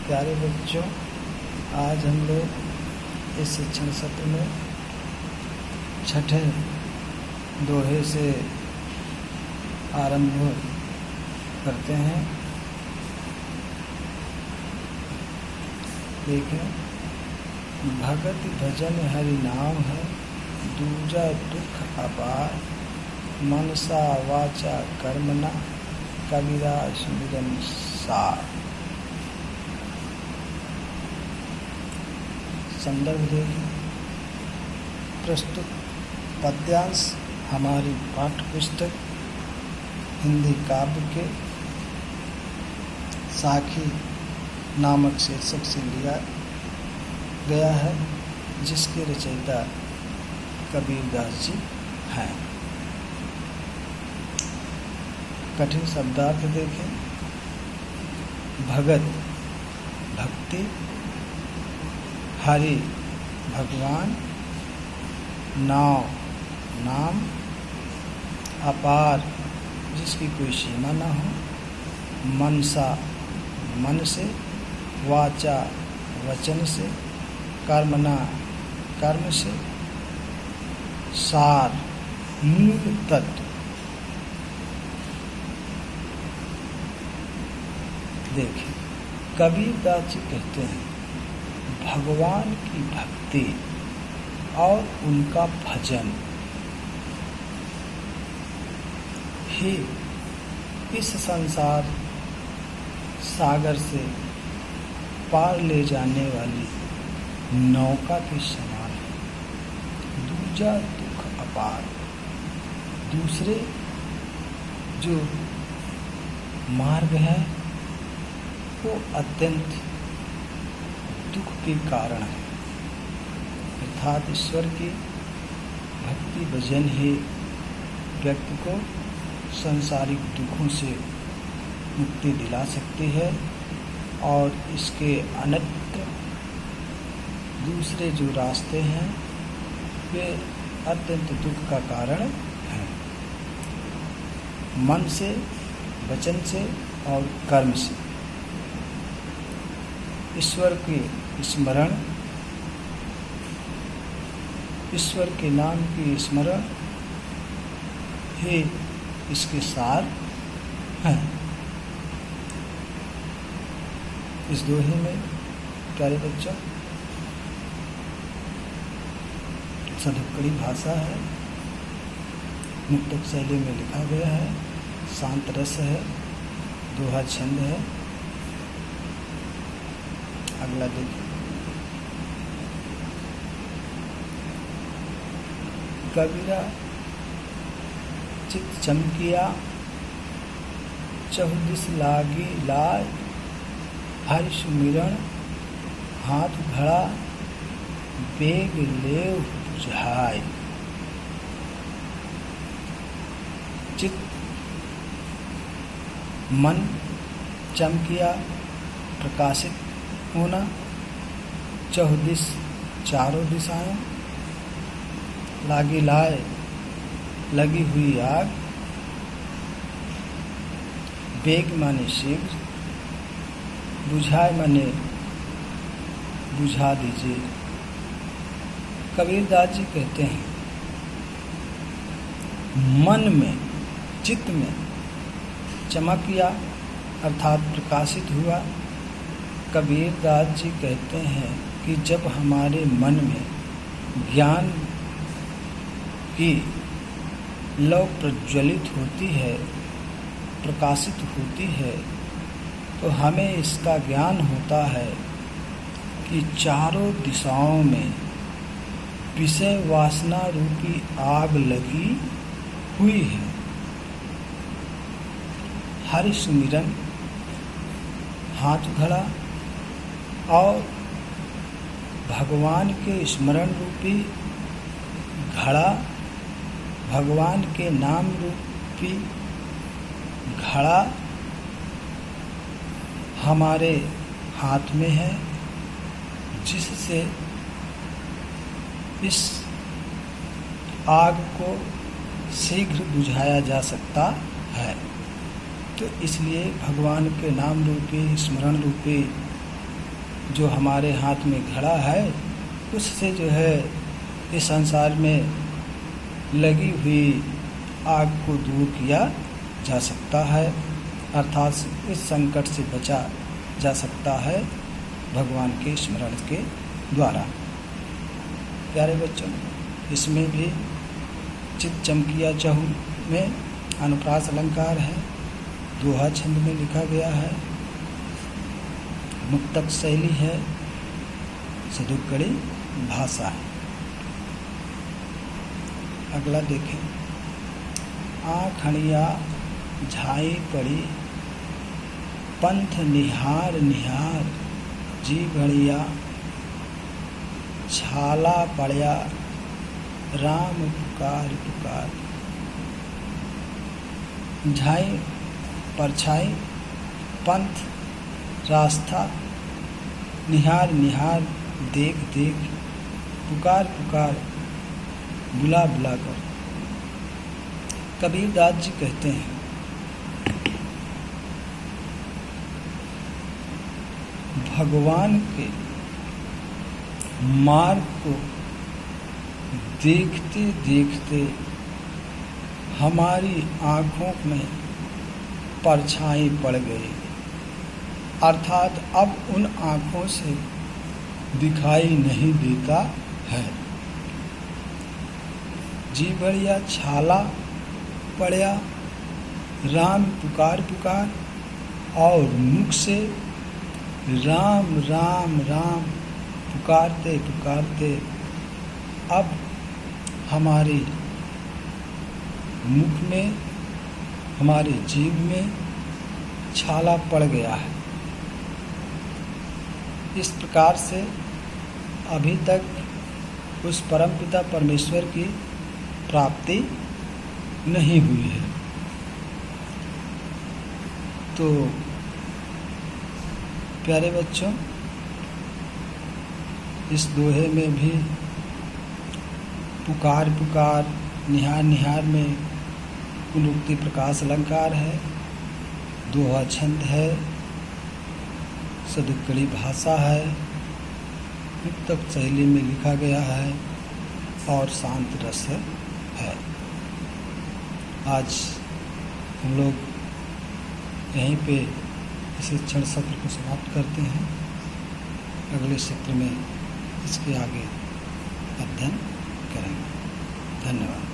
प्यारे बच्चों, आज हम लोग इस शिक्षण सत्र में छठे दोहे से आरंभ करते हैं। देखें, भगत भजन हरि नाम है, दूजा दुख अपार, मनसा वाचा कर्मणा, कबीरा सुमिरन सार। संदर्भ देखें। प्रस्तुत पद्यांश हमारी पाठ्य पुस्तक हिंदी काव्य के साखी नामक शीर्षक से लिया गया है, जिसके रचयिता कबीरदास जी हैं। कठिन शब्दार्थ देखें। भगत भक्ति, हरि भगवान, नाव नाम, अपार जिसकी कोई सीमा न हो, मनसा मन से, वाचा वचन से, कर्मणा कर्म से, सार मूल तत्व। देखिए, कबीरदास जी कहते हैं भगवान की भक्ति और उनका भजन ही इस संसार सागर से पार ले जाने वाली नौका के समान है। दूजा दुख अपार, दूसरे जो मार्ग है वो अत्यंत दुख के कारण है। अर्थात ईश्वर की भक्ति भजन ही व्यक्ति को सांसारिक दुखों से मुक्ति दिला सकती है, और इसके अन्यत्र दूसरे जो रास्ते हैं वे अत्यंत दुख का कारण हैं। मन से, वचन से और कर्म से ईश्वर के स्मरण, ईश्वर के नाम की स्मरण ही इसके सार हैं। इस दोहे में प्यारे बच्चों सदुक्कड़ी भाषा है, मुक्तक शैली में लिखा गया है, शांत रस है, दोहा छंद है। अगला देखिए। कबीरा चित चमकिया, चहुदिस लागी लाय, हरि सुमिरन हाथ घड़ा, बेग लेव बुझाय। चित मन, चमकिया प्रकाशित होना, चहुदिस चारों दिशाएं, लागी लाए लगी हुई आग, बेग माने शीघ्र, बुझाए माने बुझा दीजिए। कबीरदास जी कहते हैं मन में, चित्त में चमकिया अर्थात प्रकाशित हुआ। कबीरदास जी कहते हैं कि जब हमारे मन में ज्ञान की लौ प्रज्वलित होती है, प्रकाशित होती है, तो हमें इसका ज्ञान होता है कि चारों दिशाओं में विषय वासना रूपी आग लगी हुई है। हरि सुमिरन हाथ घड़ा और भगवान के स्मरण रूपी घड़ा, भगवान के नाम रूपी घड़ा हमारे हाथ में है, जिससे इस आग को शीघ्र बुझाया जा सकता है। तो इसलिए भगवान के नाम रूपी, स्मरण रूपी जो हमारे हाथ में घड़ा है उससे जो है इस संसार में लगी हुई आग को दूर किया जा सकता है, अर्थात इस संकट से बचा जा सकता है भगवान के स्मरण के द्वारा। प्यारे बच्चों, इसमें भी चित चमकिया चहु में अनुप्रास अलंकार है, दोहा छंद में लिखा गया है, मुक्तक शैली है, सदुक्कड़ी भाषा है। अगला देखें। आँखड़िया झाई पड़ी पंथ निहार निहार, जी घड़िया छाला पड़या राम पुकार पुकार। झाई परछाई, पंथ रास्ता, निहार निहार देख देख, पुकार पुकार बुला बुला कर। कबीरदास जी कहते हैं, भगवान के मार्ग को देखते देखते हमारी आँखों में परछाई पड़ गई, अर्थात अब उन आँखों से दिखाई नहीं देता है। जी बढ़िया छाला पड़या राम पुकार पुकार, और मुख से राम राम राम पुकारते पुकारते अब हमारे मुख में, हमारे जीव में छाला पड़ गया है। इस प्रकार से अभी तक उस परमपिता परमेश्वर की प्राप्ति नहीं हुई है। तो प्यारे बच्चों, इस दोहे में भी पुकार पुकार, निहार निहार में कुलुक्ति प्रकाश अलंकार है, दोहा छंद है, सदुक्कड़ी भाषा है, मुक्तक शैली में लिखा गया है और शांत रस है। आज हम लोग यहीं पे इस शिक्षण सत्र को समाप्त करते हैं। अगले सत्र में इसके आगे अध्ययन करेंगे। धन्यवाद।